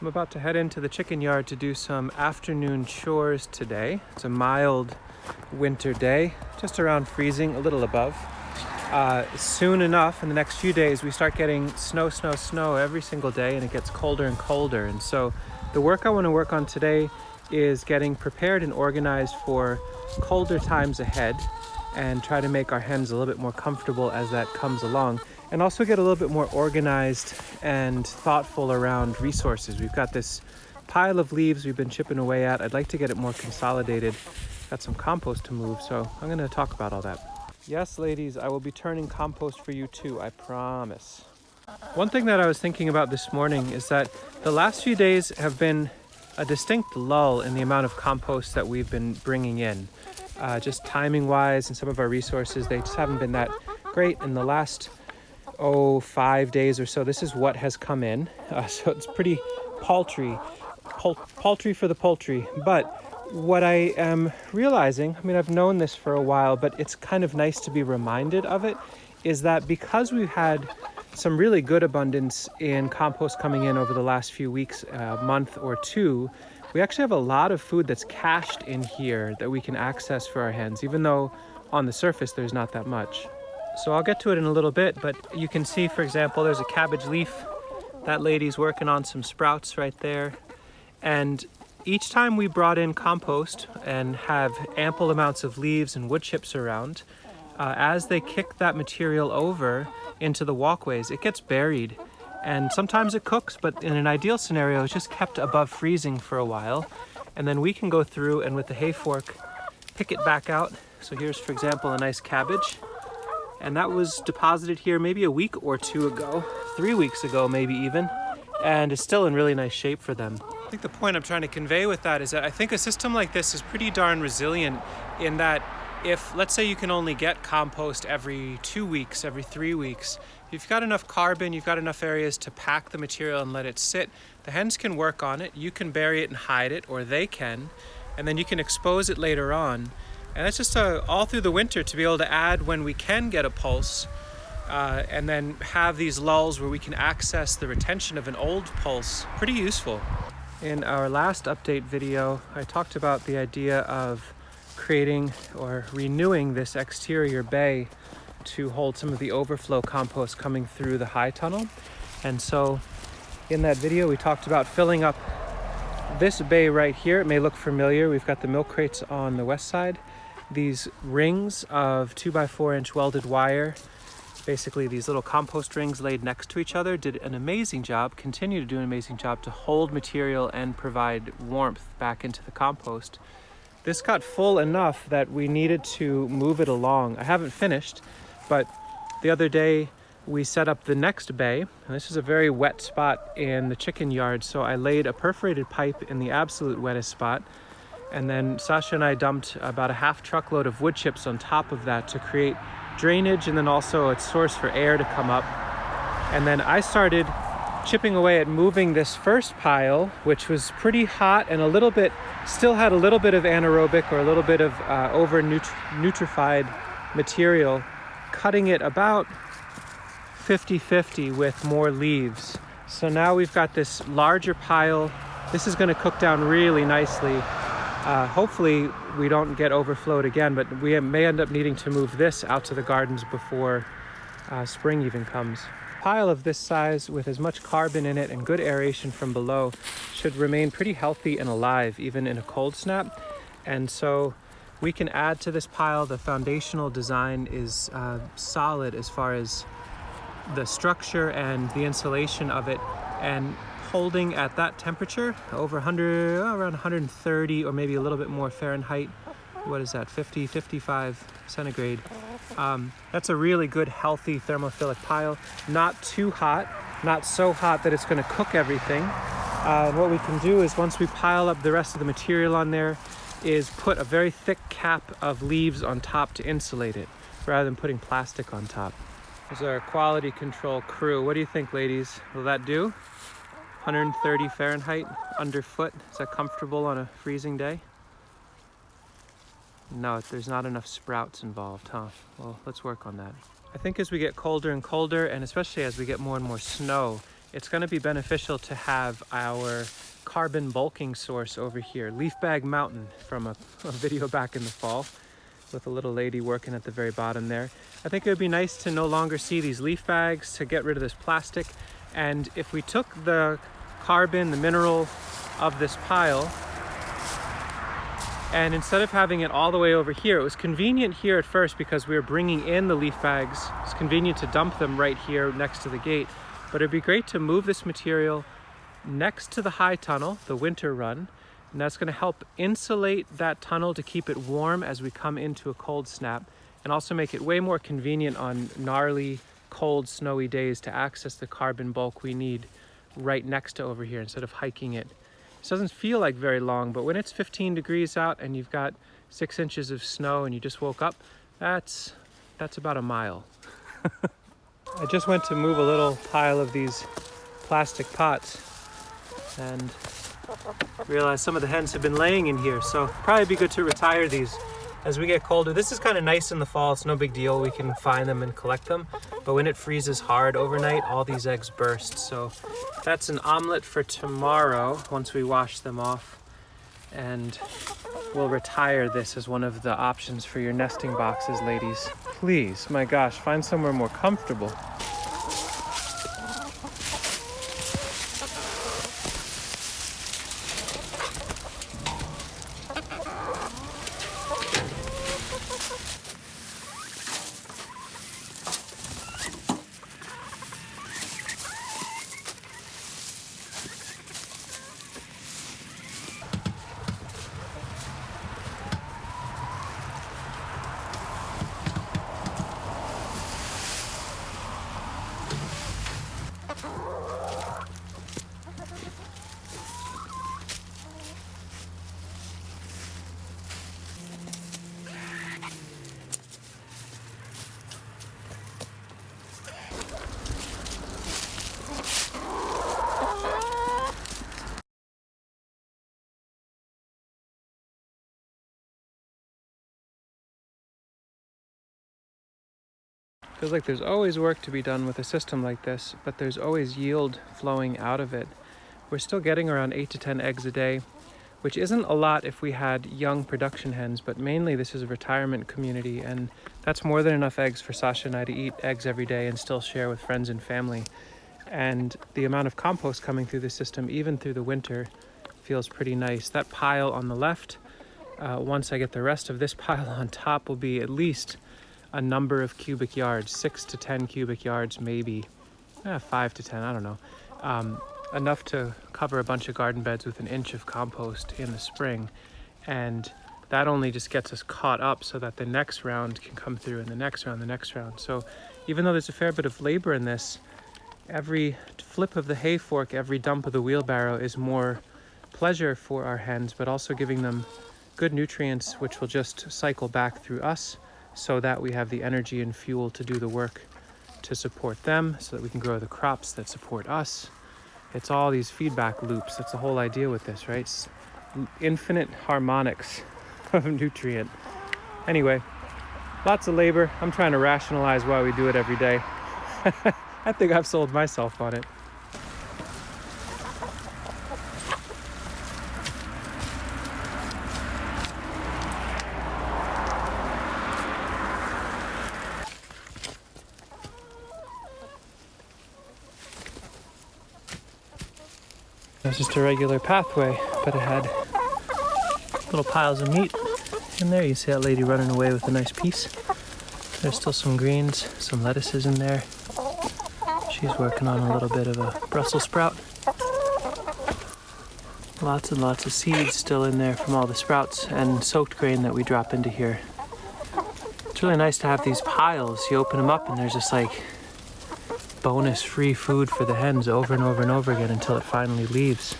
I'm about to head into the chicken yard to do some afternoon chores today. It's a mild winter day, just around freezing, a little above. Soon enough, in the next few days, we start getting snow every single day, and it gets colder and colder. And so the work I want to work on today is getting prepared and organized for colder times ahead, and try to make our hens a little bit more comfortable as that comes along, and also get a little bit more organized and thoughtful around resources. We've got this pile of leaves we've been chipping away at. I'd like to get it more consolidated. Got some compost to move, so I'm going to talk about all that. Yes, ladies, I will be turning compost for you too, I promise. One thing that I was thinking about this morning is that the last few days have been a distinct lull in the amount of compost that we've been bringing in. Just timing wise, and some of our resources, they just haven't been that great in the last 5 days or so. This is what has come in, so it's pretty paltry for the poultry. But what I am realizing, I mean, I've known this for a while, but it's kind of nice to be reminded of it, is that because we've had some really good abundance in compost coming in over the last few weeks, month or two, we actually have a lot of food that's cached in here that we can access for our hens, even though on the surface there's not that much. So I'll get to it in a little bit, but you can see, for example, there's a cabbage leaf. That lady's working on some sprouts right there. And each time we brought in compost and have ample amounts of leaves and wood chips around, as they kick that material over into the walkways, it gets buried. And sometimes it cooks, but in an ideal scenario, it's just kept above freezing for a while. And then we can go through and with the hay fork, pick it back out. So here's, for example, a nice cabbage. And that was deposited here maybe a week or two ago, 3 weeks ago, maybe even. And it's still in really nice shape for them. I think the point I'm trying to convey with that is that I think a system like this is pretty darn resilient in that if, let's say, you can only get compost every 2 weeks, every 3 weeks, if you've got enough carbon, you've got enough areas to pack the material and let it sit, the hens can work on it, you can bury it and hide it, or they can, and then you can expose it later on. And that's just all through the winter to be able to add when we can get a pulse, and then have these lulls where we can access the retention of an old pulse. Pretty useful. In our last update video, I talked about the idea of creating or renewing this exterior bay to hold some of the overflow compost coming through the high tunnel. And so in that video, we talked about filling up this bay right here. It may look familiar. We've got the milk crates on the west side. These rings of 2x4 inch welded wire, basically these little compost rings laid next to each other, did an amazing job, continue to do an amazing job to hold material and provide warmth back into the compost. This got full enough that we needed to move it along. I haven't finished, but the other day we set up the next bay, and this is a very wet spot in the chicken yard, so I laid a perforated pipe in the absolute wettest spot, and then Sasha and I dumped about a half truckload of wood chips on top of that to create drainage and then also a source for air to come up. And then I started chipping away at moving this first pile, which was pretty hot and still had a little bit of anaerobic or a little bit of nutrified material, cutting it about 50-50 with more leaves. So now we've got this larger pile. This is going to cook down really nicely. Hopefully we don't get overflowed again, but we may end up needing to move this out to the gardens before spring even comes. A pile of this size with as much carbon in it and good aeration from below should remain pretty healthy and alive even in a cold snap. And so we can add to this pile. The foundational design is solid as far as the structure and the insulation of it, and holding at that temperature over around 130 or maybe a little bit more Fahrenheit. What is that, 50, 55 centigrade. That's a really good, healthy thermophilic pile. Not too hot, not so hot that it's going to cook everything. And what we can do is, once we pile up the rest of the material on there, is put a very thick cap of leaves on top to insulate it, rather than putting plastic on top. There's our quality control crew. What do you think, ladies? Will that do? 130 Fahrenheit underfoot. Is that comfortable on a freezing day? No, there's not enough sprouts involved, huh? Well, let's work on that. I think as we get colder and colder, and especially as we get more and more snow, it's going to be beneficial to have our carbon bulking source over here, Leaf Bag Mountain, from a video back in the fall with a little lady working at the very bottom there. I think it would be nice to no longer see these leaf bags, to get rid of this plastic. And if we took the carbon, the mineral of this pile, and instead of having it all the way over here, it was convenient here at first because we were bringing in the leaf bags. It's convenient to dump them right here next to the gate. But it'd be great to move this material next to the high tunnel, the winter run, and that's going to help insulate that tunnel to keep it warm as we come into a cold snap, and also make it way more convenient on gnarly, cold, snowy days to access the carbon bulk we need right next to over here instead of hiking it. This doesn't feel like very long, but when it's 15 degrees out and you've got 6 inches of snow and you just woke up, that's about a mile. I just went to move a little pile of these plastic pots and realized some of the hens have been laying in here, so probably be good to retire these as we get colder. This is kind of nice in the fall, it's no big deal, we can find them and collect them, but when it freezes hard overnight, all these eggs burst. So that's an omelet for tomorrow once we wash them off, and we'll retire this as one of the options for your nesting boxes, ladies. Please, my gosh, find somewhere more comfortable. Feels like there's always work to be done with a system like this, but there's always yield flowing out of it. We're still getting around 8 to 10 eggs a day, which isn't a lot if we had young production hens, but mainly this is a retirement community, and that's more than enough eggs for Sasha and I to eat eggs every day and still share with friends and family. And the amount of compost coming through the system, even through the winter, feels pretty nice. That pile on the left, once I get the rest of this pile on top, will be at least a number of cubic yards, 6 to 10 cubic yards, maybe 5 to 10, I don't know. Enough to cover a bunch of garden beds with an inch of compost in the spring. And that only just gets us caught up so that the next round can come through, and the next round, the next round. So even though there's a fair bit of labor in this, every flip of the hay fork, every dump of the wheelbarrow is more pleasure for our hens, but also giving them good nutrients, which will just cycle back through us, so that we have the energy and fuel to do the work to support them, so that we can grow the crops that support us. It's all these feedback loops. That's the whole idea with this, right? It's infinite harmonics of nutrient. Anyway, lots of labor. I'm trying to rationalize why we do it every day. I think I've sold myself on it. It was just a regular pathway, but it had little piles of meat in there. You see that lady running away with a nice piece. There's still some greens, some lettuces in there. She's working on a little bit of a Brussels sprout. Lots and lots of seeds still in there from all the sprouts and soaked grain that we drop into here. It's really nice to have these piles. You open them up and there's just like bonus free food for the hens over and over and over again until it finally leaves.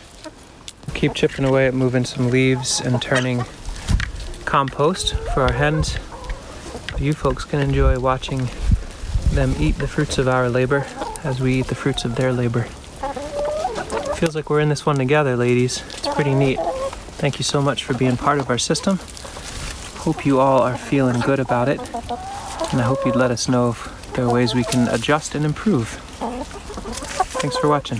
Keep chipping away at moving some leaves and turning compost for our hens. You folks can enjoy watching them eat the fruits of our labor as we eat the fruits of their labor. Feels like we're in this one together, ladies. It's pretty neat. Thank you so much for being part of our system. Hope you all are feeling good about it, and I hope you'd let us know if there are ways we can adjust and improve. Thanks for watching.